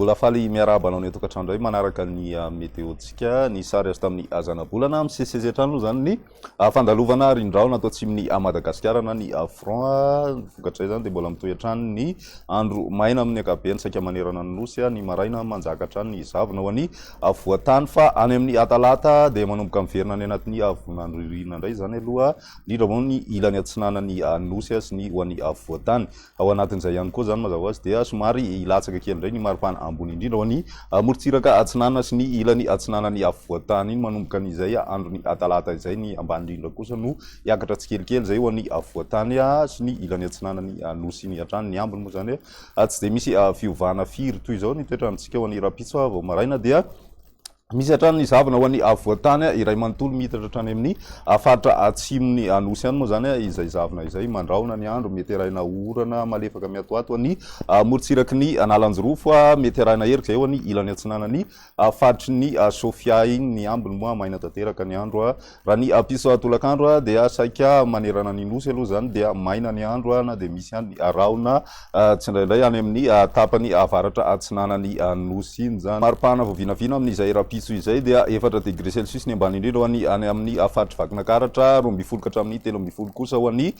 mbola faly miarahaba anao ny tokantrano indray manaraka ny météo-tsika ny sary azy tamin'ny azana-bolana miseseze hatrany aloha zany ny fandalovana rindraona atao atsimon'ny Madagasikara na ny front vokatray zany dia mbola mitohy hatrany ny andro maina amin'ny ankapobeny saika manerana ny nosy ny maraina manjaka hatrany ny zavona ho an'ny voatany fa any amin'ny talata dia manomboka miverina any anatin'ny vonandro ririna indray zany aloha indrindra moa ny ilany atsinanany nosy sy ny ho an'ny voatany ao anatin'izay ihany koa zany mazava ho azy dia somary ilatsaka kely indray ny maripana ambony indrindra ho an'ny morontsiraka atsinana sy ny ilany atsinanany voatany iny manomboka an'izay andro ny talata izay ny ambany indrindra kosa no hiakatra tsikelikely zay ho an'ny voatany sy ny ilany atsinanany nosy iny hatrany ny ambony moa zany tsy dia misy fiovana firy toy izao ny toetrantsika ho an'ny rapitso vao maraina dia misy hatrany ny zavona ho an'ny voatany iray manontolo mitatra hatrany amin'ny faritra atsimony nosy any moa zany izay zavona izay mandraona ny andro mety arahina orana malefaka miatoato ny morontsiraky ny analanjorofo mety arahina herika zay ho an'ny ilany atsinanany faritry ny Sofia iny ny ambiny moa maina tanteraka ny andro raha ny piso tolakandro dia saika manerana ny nosy aloha zany dia maina ny andro na dia misy any raona tsindraindray any amin'ny tapany avaratra atsinanany nosy iny zany maripana voavinavina amin'izay rapitso izay dia 4 degré celsius ny ambany indrindra ho an'ny any amin'ny faritry vakinakaratra 12 hatramin'ny 13 kosa ho an'ny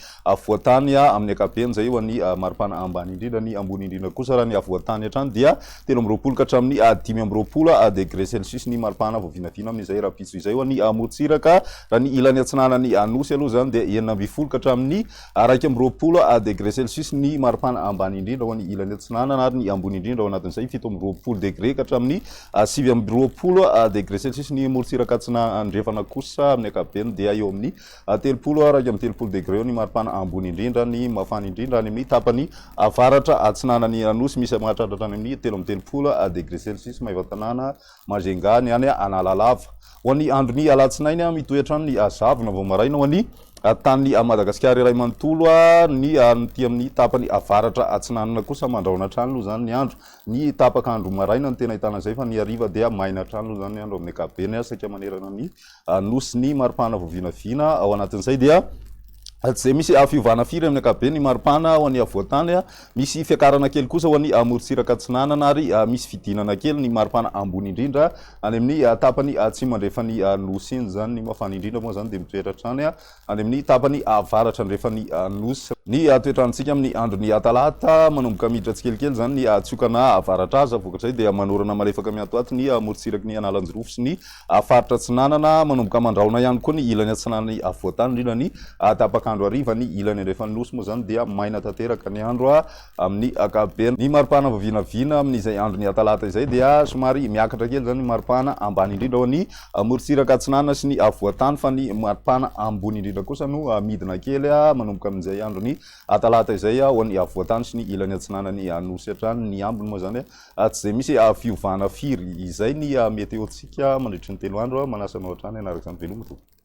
voatany amin'ny ankapobeny zay ho an'ny maripana ambany indrindra ny ambony indrindra kosa raha ny voatany hatrany dia 13 hatramin'ny 15 degré celsius ny maripana voavinavina amin'izay rapitso izay ho an'ny morontsiraka raha ny ilany atsinanany nosy aloha zany dia 9 hatramin'ny 12 degré celsius ny maripana ambany indrindra ho an'ny ilany atsinanana ary ny ambony indrindra ao anatin'izay 17 degré hatramin'ny 20 degré celsius ny morontsiraka andrefana kosa amin'ny ankapobeny dia eo amin'ny 30 degré eo ny maripana ambony indrindra ny mafana indrindra any amin'ny tapany avaratra atsinanany nosy misy mahatratra any amin'ny 13 degré celsius maivatanàna Majunga ny any Analalava ho an'ny andro ny alatsinainy mitohy hatrany ny zavona vao maraina ho an'ny tany Madagasikara iray manontolo ny ty amin'ny tapany avaratra atsinanana kosa mandraona hatrany aloha zany ny andro ny tapak'andro maraina ny tena ahitana zay fa ny hariva dia maina hatrany aloha zany ny andro amin'ny ankapobeny saika manerana ny nosy ny maripana voavinavina ao anatin'izay dia tsy zay misy fiovana firy amin'ny ankapobeny ny maripana ho an'ny voatany misy fiakarana kely kosa ho an'ny morontsiraka atsinanana ary misy fidinana kely ny maripana ambony indrindra any amin'ny tapany tsy mandrefany nosy iny zany ny mafana indrindra moa zany dia mitoetra hatrany any amin'ny tapany avaratra andrefany nosy ny toetrantsika amin'ny andro ny talata manomboka miditra tsikelikely zany ny tsiokana avaratra aza vokatray dia manorana malefaka miatoato ny morontsiraky ny analanjorofo sy ny faritra atsinanana manomboka mandraona ihany koa ny ilany atsinanany voatany indrindra ny tapak'andro hariva ny ilany andrefany nosy moa zany dia maina tanteraka ny andro amin'ny ankapobeny ny maripana voavinavina amin'izay andro ny talata izay dia somary miakatra kely zany ny maripana ambany indrindra ho an'ny morontsiraka atsinanana sy ny voatany fa ny maripana ambony indrindra kosa no midina kely manomboka amin'izay andro ny talata izay ho an'ny voatany sy ny ilany atsinanany nosy hatrany ny ambiny moa zany tsy zay misy fiovana firy izay ny météo-tsika mandritry ny 3 andro manasanao hatrany anaraka izany veloma tompoko.